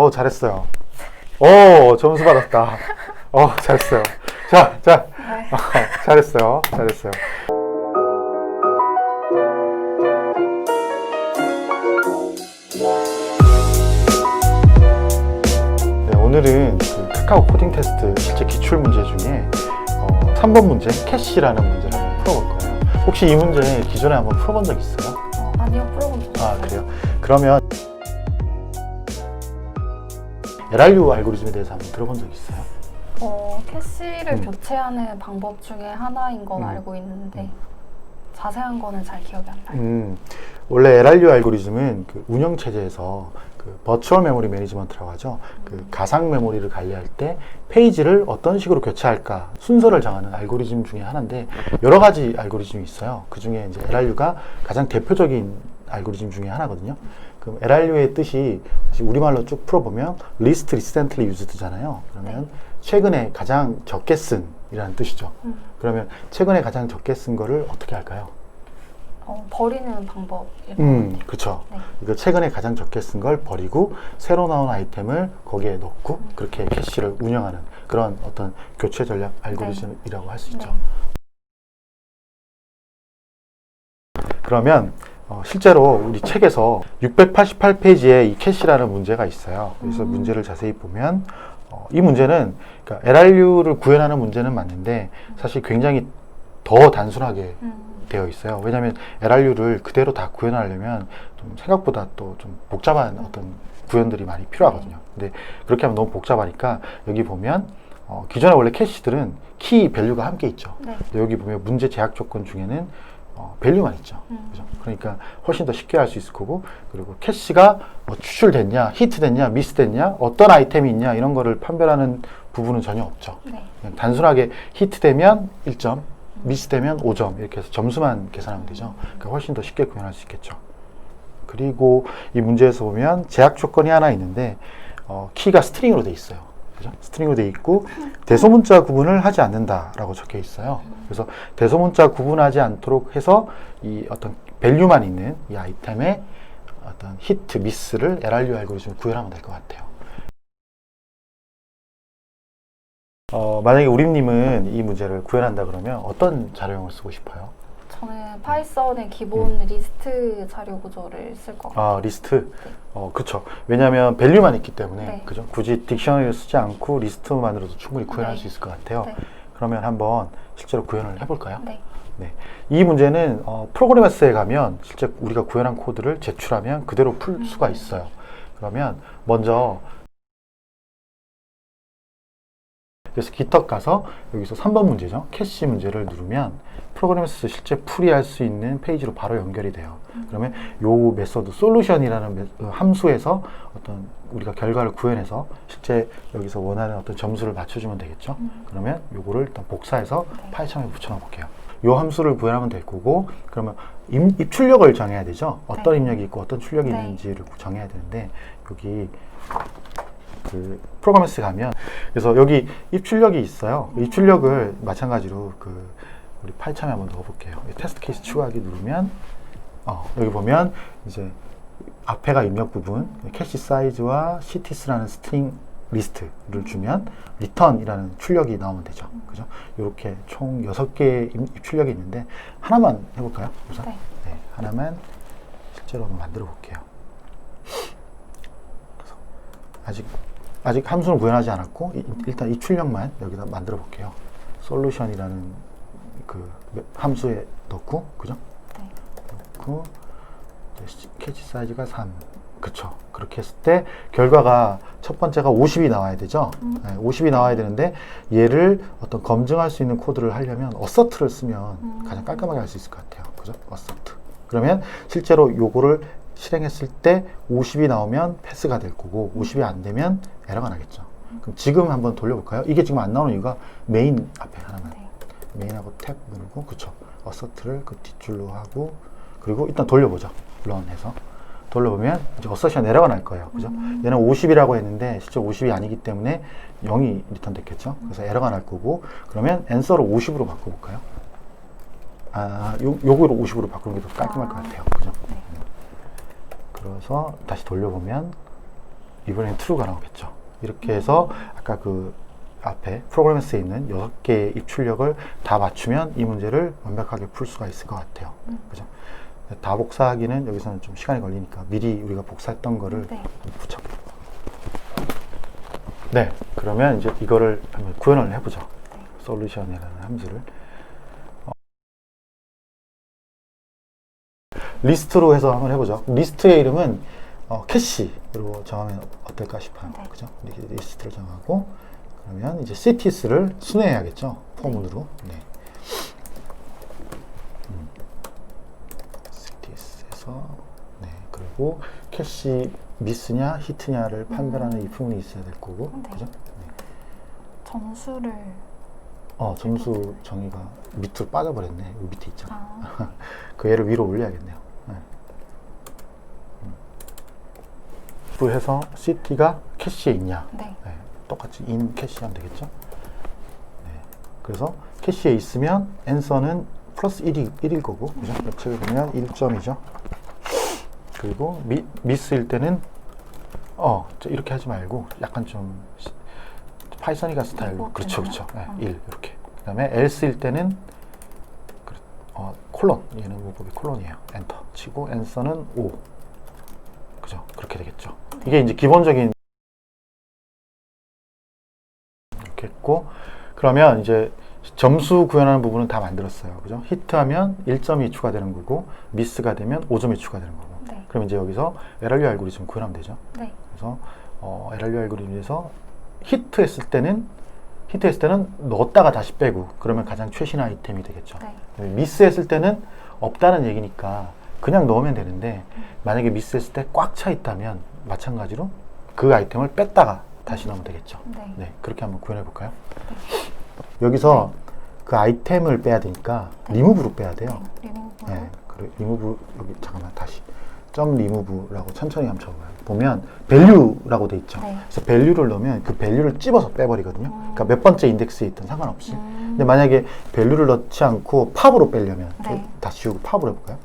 잘했어요. 점수 받았다. 잘했어요. 자. 네. 잘했어요. 잘했어요. 네, 오늘은 그 카카오 코딩 테스트 실제 기출 문제 중에 3번 문제, 캐시라는 문제를 한번 풀어볼 거예요. 혹시 이 문제 기존에 한번 풀어본 적 있어요? 아니요, 풀어본 적 없어요. 그래요? 그러면 LRU 알고리즘에 대해서 한번 들어본 적 있어요? 캐시를 교체하는 방법 중에 하나인 건 알고 있는데 자세한 거는 잘 기억이 안 나요. 원래 LRU 알고리즘은 그 운영 체제에서 그 버추얼 메모리 매니지먼트라고 하죠. 그 가상 메모리를 관리할 때 페이지를 어떤 식으로 교체할까 순서를 정하는 알고리즘 중에 하나인데 여러 가지 알고리즘이 있어요. 그 중에 이제 LRU가 가장 대표적인 알고리즘 중에 하나거든요. 그럼 LRU의 뜻이 우리말로 쭉 풀어보면 Least Recently Used잖아요. 그러면 최근에 가장 적게 쓴 이라는 뜻이죠. 그러면 최근에 가장 적게 쓴 거를 어떻게 할까요? 버리는 방법이라고. 그렇죠. 네. 이거 최근에 가장 적게 쓴 걸 버리고 새로 나온 아이템을 거기에 넣고 그렇게 캐시를 운영하는 그런 어떤 교체 전략 알고리즘이라고 할 수 있죠. 그러면 실제로 우리 책에서 688페이지에 이 캐시라는 문제가 있어요. 그래서 문제를 자세히 보면 이 문제는 그러니까 LRU를 구현하는 문제는 맞는데 사실 굉장히 더 단순하게 되어 있어요. 왜냐하면 LRU를 그대로 다 구현하려면 좀 생각보다 또 좀 복잡한 어떤 구현들이 많이 필요하거든요. 근데 그렇게 하면 너무 복잡하니까 여기 보면 기존에 원래 캐시들은 키 밸류가 함께 있죠. 네. 근데 여기 보면 문제 제약 조건 중에는 밸류만 있죠. 그죠? 그러니까 훨씬 더 쉽게 할 수 있을 거고, 그리고 캐시가 뭐 추출됐냐, 히트됐냐, 미스됐냐, 어떤 아이템이 있냐 이런 거를 판별하는 부분은 전혀 없죠. 네. 그냥 단순하게 히트되면 1점, 미스되면 5점 이렇게 해서 점수만 계산하면 되죠. 그러니까 훨씬 더 쉽게 구현할 수 있겠죠. 그리고 이 문제에서 보면 제약 조건이 하나 있는데 키가 스트링으로 돼 있어요. 그죠? 스트링으로 돼 있고 대소문자 구분을 하지 않는다라고 적혀 있어요. 그래서 대소문자 구분하지 않도록 해서 이 어떤 밸류만 있는 이 아이템의 어떤 히트, 미스를 LRU 알고리즘을 구현하면 될 것 같아요. 만약에 우림님은 이 문제를 구현한다 그러면 어떤 자료형을 쓰고 싶어요? 저는 파이썬의 기본 리스트 자료 구조를 쓸 것 같아요. 리스트? 그쵸. 왜냐하면 밸류만 있기 때문에, 네. 그죠? 굳이 딕셔너리를 쓰지 않고 리스트만으로도 충분히 구현할 네. 수 있을 것 같아요. 네. 그러면 한번 실제로 구현을 해볼까요? 네. 네. 이 문제는 프로그래머스에 가면 실제 우리가 구현한 코드를 제출하면 그대로 풀 수가 있어요. 그러면 먼저 그래서 GitHub 가서 여기서 3번 문제죠. 캐시 문제를 누르면 프로그래머스 실제 풀이할 수 있는 페이지로 바로 연결이 돼요. 그러면 요 메소드 솔루션이라는 함수에서 어떤 우리가 결과를 구현해서 실제 여기서 원하는 어떤 점수를 맞춰주면 되겠죠. 그러면 요거를 일단 복사해서 파이썬에 붙여 넣어 볼게요. 요 함수를 구현하면 될 거고, 그러면 입출력을 정해야 되죠. 어떤 입력이 있고 어떤 출력이 있는지를 정해야 되는데, 여기 그 프로그래머스 가면 그래서 여기 입출력이 있어요. 입출력을 마찬가지로 우리 파이썬에 한번 넣어 볼게요. 테스트 케이스 추가하기 누르면 여기 보면 이제 앞에가 입력 부분, 캐시 사이즈와 cts라는 스트링 리스트를 주면 return이라는 출력이 나오면 되죠. 그죠? 이렇게 총 6개의 입출력이 있는데 하나만 해볼까요? 우선? 네. 네, 하나만 실제로 한번 만들어 볼게요. 아직 함수는 구현하지 않았고 일단 이 출력만 여기다 만들어 볼게요. 솔루션이라는 그 함수에 넣고, 그죠? 네. 넣고 캐치 사이즈가 3. 그쵸. 그렇게 했을 때 결과가 첫 번째가 50이 나와야 되죠. 네, 50이 나와야 되는데 얘를 어떤 검증할 수 있는 코드를 하려면 어서트를 쓰면 가장 깔끔하게 할 수 있을 것 같아요. 그죠? 어서트. 그러면 실제로 요거를 실행했을 때 50이 나오면 패스가 될 거고 50이 안 되면 에러가 나겠죠. 그럼 지금 한번 돌려볼까요? 이게 지금 안 나오는 이유가 메인 앞에 하나만. 메인하고 탭 누르고, 그쵸. 어서트를 그 뒷줄로 하고, 그리고 일단 돌려보죠. 런 해서. 돌려보면 이제 어서션 에러가 날 거예요. 그죠? 얘는 50이라고 했는데 실제 50이 아니기 때문에 0이 리턴 됐겠죠. 그래서 에러가 날 거고, 그러면 answer를 50으로 바꿔볼까요? 요거로 50으로 바꾸는 게 더 깔끔할 것 같아요. 그죠? 그래서 다시 돌려보면 이번엔 true가 나오겠죠. 이렇게 해서 아까 그 앞에 프로그래머스에 있는 6개의 입출력을 다 맞추면 이 문제를 완벽하게 풀 수가 있을 것 같아요. 그죠? 다 복사하기는 여기서는 좀 시간이 걸리니까 미리 우리가 복사했던 거를 네. 붙여볼게요. 네, 그러면 이제 이거를 한번 구현을 해보죠. 네. 솔루션이라는 함수를 리스트로 해서 한번 해보죠. 리스트의 이름은 캐시로 정하면 어떨까 싶어요. 네. 그죠? 이렇게 리스트를 정하고 그러면 이제 cities를 순회해야겠죠. 포문으로. 네. cities에서 네. 그리고 캐시 미스냐 히트냐를 판별하는 이 부분이 있어야 될 거고. 네. 그죠? 점수를 점수 정의가 밑으로 빠져버렸네. 여기 밑에 있잖아. 아, 그 얘를 위로 올려야겠네요. 네. 해서 city가 캐시에 있냐. 네. 네. 똑같이 in 캐시 하면 되겠죠. 네. 그래서 캐시에 있으면 answer는 플러스 1일 거고, 그죠? 몇책을 보면 1점이죠. 그리고 미스일 때는 이렇게 하지 말고 약간 좀 파이썬이가 스타일로 그렇죠, 그렇죠. 네, 1 이렇게. 그다음에 else일 때는 콜론, 얘는 문법이 콜론이에요. 엔터 치고 answer는 5. 그죠? 그렇게 되겠죠. 이게 이제 기본적인 이렇게 했고, 그러면 이제 점수 구현하는 부분은 다 만들었어요. 그죠? 히트하면 1점이 추가되는 거고, 미스가 되면 5점이 추가되는 거고. 네. 그럼 이제 여기서 LRU 알고리즘 구현하면 되죠. 네. 그래서 LRU 알고리즘에서 히트했을 때는 넣었다가 다시 빼고, 그러면 가장 최신 아이템이 되겠죠. 네. 미스했을 때는 없다는 얘기니까 그냥 넣으면 되는데, 만약에 미스했을 때 꽉 차 있다면 마찬가지로 그 아이템을 뺐다가 다시 넣으면 되겠죠. 네. 네, 그렇게 한번 구현해 볼까요? 여기서 그 아이템을 빼야 되니까 리무브로 빼야 돼요. 리무브. 네, 리무브 여기 잠깐만 다시 점 리무브라고 천천히 한번 쳐봐요. 보면 value라고 돼 있죠. 네. 그래서 value를 넣으면 그 value를 찝어서 빼버리거든요. 그러니까 몇 번째 인덱스에 있든 상관없이. 근데 만약에 value를 넣지 않고 팝으로 빼려면 네. 다시 지우고 팝으로 해볼까요?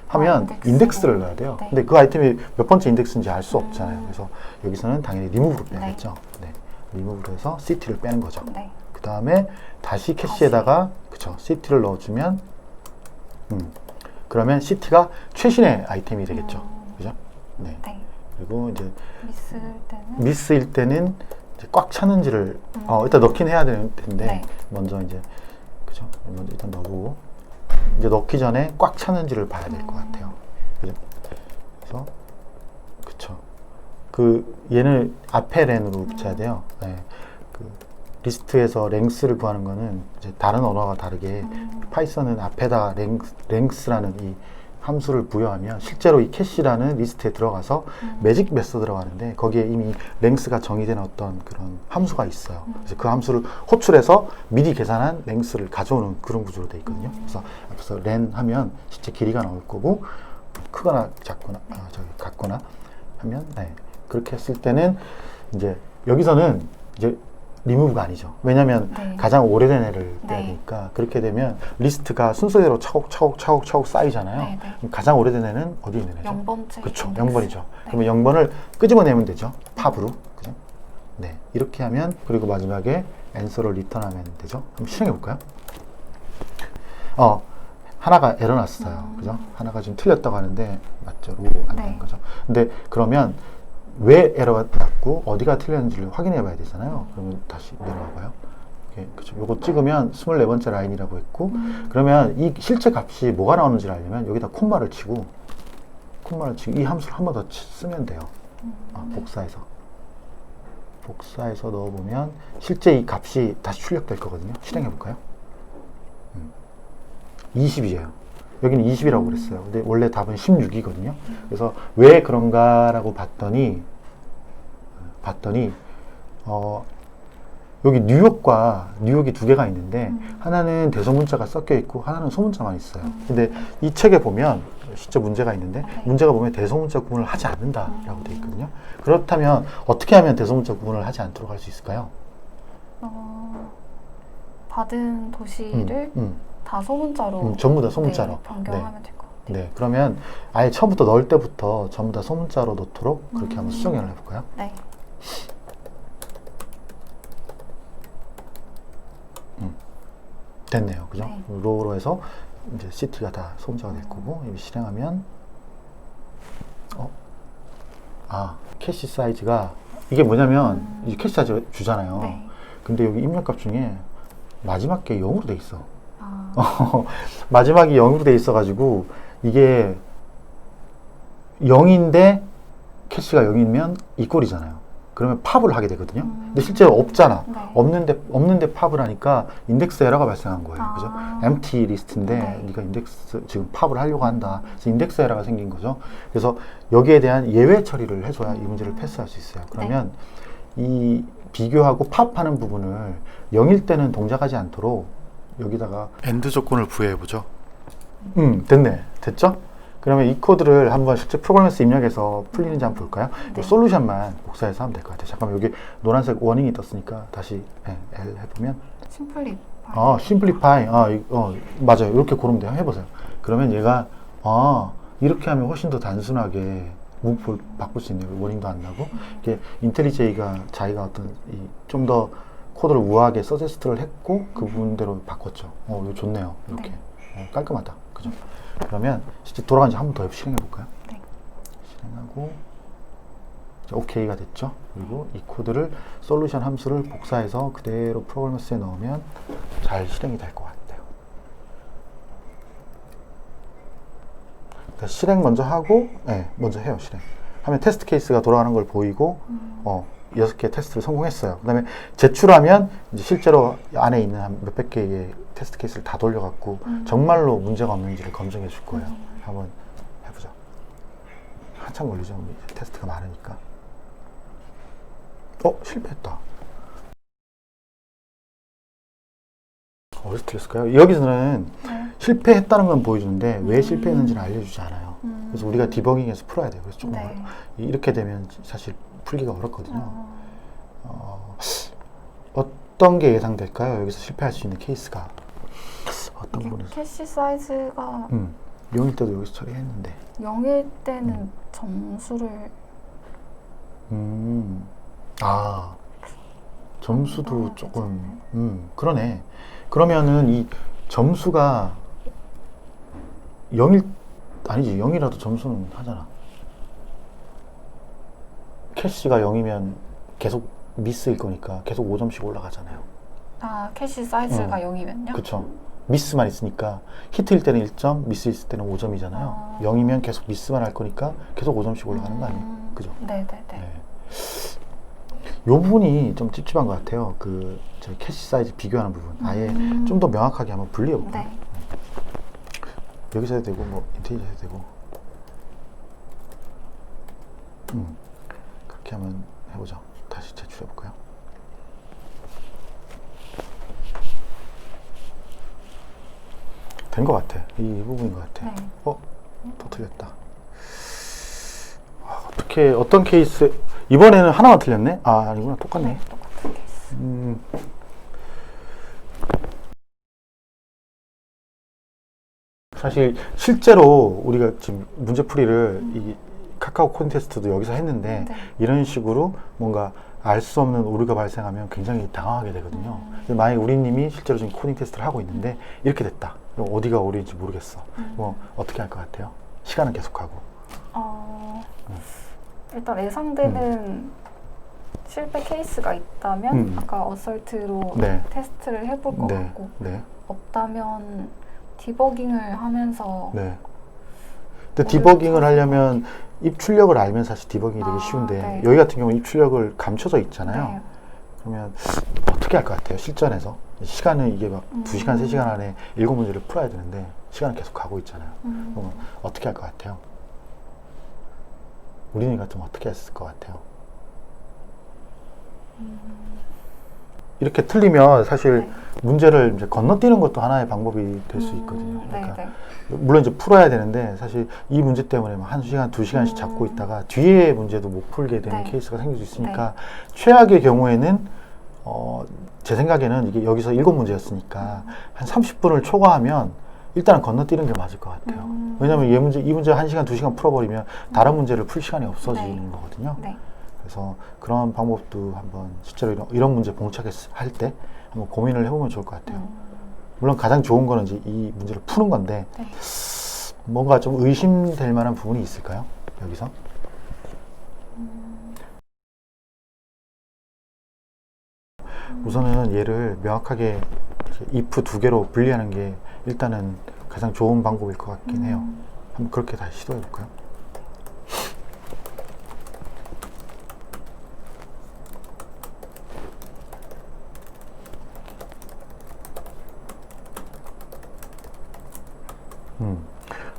하면 인덱스로. 인덱스를 넣어야 돼요. 네. 근데 그 아이템이 몇 번째 인덱스인지 알 수 없잖아요. 그래서 여기서는 당연히 리무브로 빼야겠죠. 네. 리무브로 해서 city를 빼는 거죠. 네. 그 다음에 다시 캐시에다가 그쵸, city를 넣어주면 그러면 city가 최신의 아이템이 되겠죠. 그죠? 네. 네. 그리고 이제 미스일 때는 미스일 때는 이제 꽉 차는지를 일단 넣긴 해야 될 텐데 네. 먼저 이제 그죠? 먼저 일단 넣어보고 이제 넣기 전에 꽉 차는지를 봐야 될 것 같아요. 그죠? 그래서 그쵸. 그 얘는 앞에 렌으로 붙여야 돼요. 네. 그 리스트에서 랭스를 구하는 거는 이제 다른 언어와 다르게 파이썬은 앞에다 랭스라는 이 함수를 부여하면 실제로 이 캐시라는 리스트에 들어가서 매직 메서드라고 하는데 거기에 이미 랭스가 정의된 어떤 그런 함수가 있어요. 그래서 그 함수를 호출해서 미리 계산한 랭스를 가져오는 그런 구조로 되어 있거든요. 그래서 앞에서 len 하면 실제 길이가 나올 거고 크거나 작거나 같거나 하면 네. 그렇게 했을 때는 이제 여기서는 이제 리무브가 아니죠. 왜냐하면 네. 가장 오래된 애를 빼야 네. 되니까 그렇게 되면 리스트가 순서대로 차곡차곡 쌓이잖아요. 네, 네. 그럼 가장 오래된 애는 어디에 있는 애죠? 0번째. 그렇죠. 인덱스. 0번이죠. 네. 그러면 0번을 끄집어내면 되죠. 팝으로. 그죠? 네. 이렇게 하면 그리고 마지막에 answer를 리턴하면 되죠. 한번 실행해 볼까요? 하나가 에러 났어요. 그죠? 하나가 지금 틀렸다고 하는데 맞죠? 로 안 되는 네. 거죠. 근데 그러면 왜 에러가 났고 어디가 틀렸는지를 확인해 봐야 되잖아요. 그러면 다시 내려와 봐요. 그렇죠. 요거 찍으면 24번째 라인이라고 했고 그러면 이 실제 값이 뭐가 나오는지를 알려면 여기다 콤마를 치고 이 함수를 한 번 더 쓰면 돼요. 복사해서 넣어보면 실제 이 값이 다시 출력될 거거든요. 실행해 볼까요? 20이에요. 여기는 20이라고 그랬어요. 근데 원래 답은 16이거든요. 그래서 왜 그런가라고 봤더니 여기 뉴욕이 두 개가 있는데 하나는 대소문자가 섞여 있고 하나는 소문자만 있어요. 근데 이 책에 보면 실제 문제가 있는데 문제가 보면 대소문자 구분을 하지 않는다라고 되어 있거든요. 그렇다면 어떻게 하면 대소문자 구분을 하지 않도록 할 수 있을까요? 받은 도시를 다 소문자로 전부 다 소문자로 네, 변경하면 될 것 같아요. 네, 그러면 아예 처음부터 넣을 때부터 전부 다 소문자로 넣도록 그렇게 한번 수정을 해볼까요? 네. 됐네요. 그죠? 네. 로로 해서 이제 CT가 다 손자가 될 거고, 이거 실행하면, 캐시 사이즈가, 이게 뭐냐면, 이 캐시 사이즈 주잖아요. 네. 근데 여기 입력값 중에 마지막 게 0으로 돼 있어. 아, 마지막이 0으로 돼 있어가지고, 이게 0인데, 캐시가 0이면 이 꼴이잖아요. 그러면 팝을 하게 되거든요. 근데 실제로 없잖아. 네. 없는데 팝을 하니까 인덱스 에러가 발생한 거예요. 그죠? 아. empty 리스트인데 네. 네가 인덱스 지금 팝을 하려고 한다. 그래서 인덱스 에러가 생긴 거죠. 그래서 여기에 대한 예외 처리를 해줘야 이 문제를 패스할 수 있어요. 그러면 이 비교하고 팝하는 부분을 0일 때는 동작하지 않도록 여기다가 엔드 조건을 부여해 보죠. 됐네. 됐죠? 그러면 이 코드를 한번 실제 프로그래머스 입력해서 풀리는지 한번 볼까요? 네. 이 솔루션만 복사해서 하면 될 것 같아요. 잠깐만, 여기 노란색 워닝이 떴으니까 다시 L 해보면 심플리. 심플리파이. 맞아요. 이렇게 고르면 돼요. 해보세요. 그러면 얘가 이렇게 하면 훨씬 더 단순하게 문법을 바꿀 수 있네요. 워닝도 안 나고. 이게 인텔리제이가 자기가 어떤 좀 더 코드를 우아하게 서제스트를 했고 그 부분대로 바꿨죠. 이거 좋네요. 이렇게. 깔끔하다. 그죠? 그러면 실제 돌아간지 한 번 더 실행해 볼까요? 네. 실행하고 이제 OK가 됐죠. 그리고 이 코드를 솔루션 함수를 복사해서 그대로 프로그래머스에 넣으면 잘 실행이 될 것 같아요. 실행 먼저 하고, 먼저 해요. 실행. 하면 테스트 케이스가 돌아가는 걸 보이고, 6개 테스트를 성공했어요. 그 다음에 제출하면 이제 실제로 안에 있는 한 몇백 개의 테스트 케이스를 다 돌려갖고 정말로 문제가 없는지를 검증해 줄 거예요. 한번 해보자. 한참 걸리죠. 테스트가 많으니까. 실패했다. 어디서 틀렸을까요? 여기서는 실패했다는 건 보여주는데 왜 실패했는지는 알려주지 않아요. 그래서 우리가 디버깅해서 풀어야 돼요. 그래서 조금 이렇게 되면 사실 풀기가 어렵거든요. 어떤 게 예상될까요? 여기서 실패할 수 있는 케이스가 어떤 부분에서? 캐시 사이즈가 0일 때도 여기서 처리했는데 0일 때는 점수를 점수도 조금 그러네. 그러면은 이 점수가 0일 아니지 0이라도 점수는 하잖아. 캐시가 0이면 계속 미스일 거니까 계속 5점씩 올라가잖아요. 캐시 사이즈가 0이면요? 그쵸. 미스만 있으니까 히트일 때는 1점, 미스 있을 때는 5점이잖아요. 0이면 계속 미스만 할 거니까 계속 5점씩 올라가는 거 아니에요? 그죠? 네네네. 이 부분이 좀 찝찝한 것 같아요. 저희 캐시 사이즈 비교하는 부분. 아예 좀 더 명확하게 한번 분리해 볼까요? 네. 여기서 해도 되고, 인테리어에서 해도 되고. 그렇게 한번 해보죠. 다시 제출해 볼까요? 된 것 같아. 이 부분인 것 같아. 또 틀렸다. 어떤 케이스, 이번에는 하나만 틀렸네? 아니구나. 똑같네. 똑같은 케이스. 사실, 실제로 우리가 지금 문제풀이를 이 카카오 콘테스트도 여기서 했는데, 이런 식으로 뭔가 알 수 없는 오류가 발생하면 굉장히 당황하게 되거든요. 만약에 우리님이 실제로 지금 코딩 테스트를 하고 있는데, 이렇게 됐다. 그럼 어디가 오류인지 모르겠어. 어떻게 할 것 같아요? 시간은 계속하고. 일단 예상되는 실패 케이스가 있다면 아까 어설트로 테스트를 해볼 것 같고 없다면 디버깅을 하면서 근데 디버깅을 하려면 입 출력을 알면 사실 디버깅이 되게 쉬운데 여기 같은 경우는 입 출력을 감춰져 있잖아요. 그러면 어떻게 할 것 같아요? 실전에서 시간은 이게 막 2시간, 3시간 안에 7문제를 풀어야 되는데 시간은 계속 가고 있잖아요. 그러면 어떻게 할 것 같아요? 우리는 같으면 어떻게 했을 것 같아요? 이렇게 틀리면 사실 문제를 이제 건너뛰는 것도 하나의 방법이 될 수 있거든요. 그러니까 물론 이제 풀어야 되는데 사실 이 문제 때문에 막 1시간, 2시간씩 잡고 있다가 뒤에 문제도 못 풀게 되는 케이스가 생길 수 있으니까 최악의 경우에는 제 생각에는 이게 여기서 7문제였으니까 한 30분을 초과하면 일단은 건너뛰는 게 맞을 것 같아요. 왜냐면 이 문제 1시간, 2시간 풀어버리면 다른 문제를 풀 시간이 없어지는 거거든요. 그래서 그런 방법도 한번 실제로 이런 문제 봉착할 때 한번 고민을 해보면 좋을 것 같아요. 물론 가장 좋은 거는 이제 이 문제를 푸는 건데 네. 뭔가 좀 의심될 만한 부분이 있을까요? 여기서? 우선은 얘를 명확하게 if 두 개로 분리하는 게 일단은 가장 좋은 방법일 것 같긴 해요. 한번 그렇게 다시 시도해 볼까요?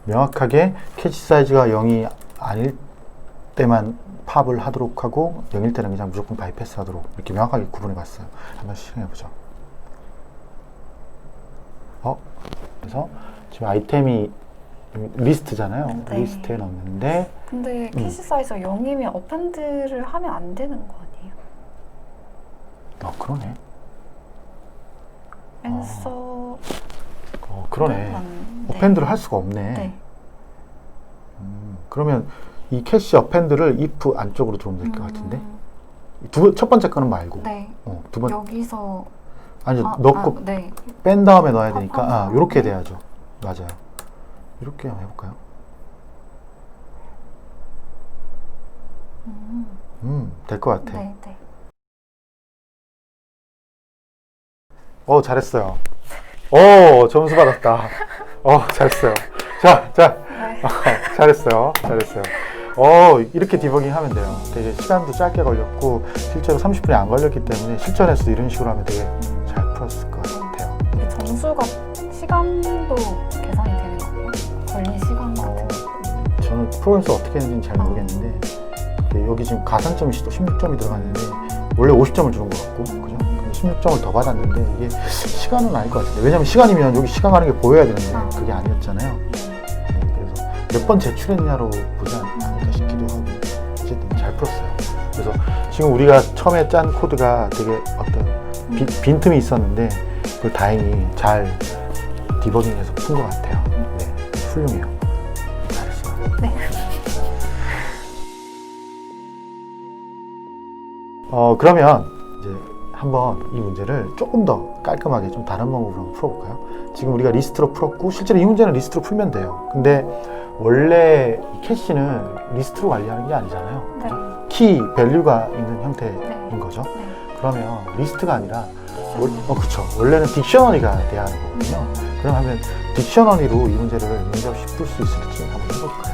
명확하게 캐치 사이즈가 0이 아닐 때만 팝을 하도록 하고 0일 때는 그냥 무조건 바이패스 하도록 이렇게 명확하게 구분해 봤어요. 한번 실행해 보죠. 그래서 지금 아이템이 리스트잖아요. 네. 리스트에 넣는데 근데 캐시 사이즈가 0이면 어펜드를 하면 안 되는 거 아니에요? 그러네. 앤서 그러네. 맞는데. 어펜드를 할 수가 없네. 네. 그러면 이 캐시 어펜드를 if 안쪽으로 두면 될 것 같은데 첫 번째 거는 말고 네. 두 번, 여기서 아니 넣고 네. 뺀 다음에 넣어야 되니까 아, 이렇게 네. 돼야죠. 맞아요. 이렇게 한번 해볼까요? 될 것 같아. 네, 네. 잘했어요. 점수 받았다. 잘했어요. 자, 네. 잘했어요. 이렇게 디버깅 하면 돼요. 되게 시간도 짧게 걸렸고, 실제로 30분이 안 걸렸기 때문에 실전에서도 이런 식으로 하면 되게 잘 풀었을 것 같아요. 이게 점수가 시간도 계산이 되는 거예요? 걸린 시간 같은 거? 저는 프로그램에서 어떻게 했는지는 잘 모르겠는데, 여기 지금 가산점이 또 16점이 들어갔는데, 원래 50점을 주는 것 같고, 그죠? 16점을 더 받았는데, 이게 시간은 아닐 것 같은데, 왜냐면 시간이면 여기 시간 가는 게 보여야 되는데, 그게 아니었잖아요. 네, 그래서 몇 번 제출했냐로 보지 않을까 싶기도 하고, 어쨌든 잘 풀었어요. 그래서 지금 우리가 처음에 짠 코드가 되게 어떤 빈틈이 있었는데, 그걸 다행히 잘 디버깅해서 푼 것 같아요. 네, 훌륭해요. 잘했어요. 네. 그러면 이제 한번 이 문제를 조금 더 깔끔하게 좀 다른 방법으로 한번 풀어볼까요? 지금 우리가 리스트로 풀었고 실제로 이 문제는 리스트로 풀면 돼요. 근데 원래 이 캐시는 리스트로 관리하는 게 아니잖아요. 네. 키, 밸류가 있는 형태인 네. 거죠. 네. 그러면 리스트가 아니라 그쵸. 원래는 딕셔너리가 돼야 하는 거거든요. 그럼 하면 딕셔너리로 이 문제를 문제없이 풀 수 있을지 한번 해볼까요?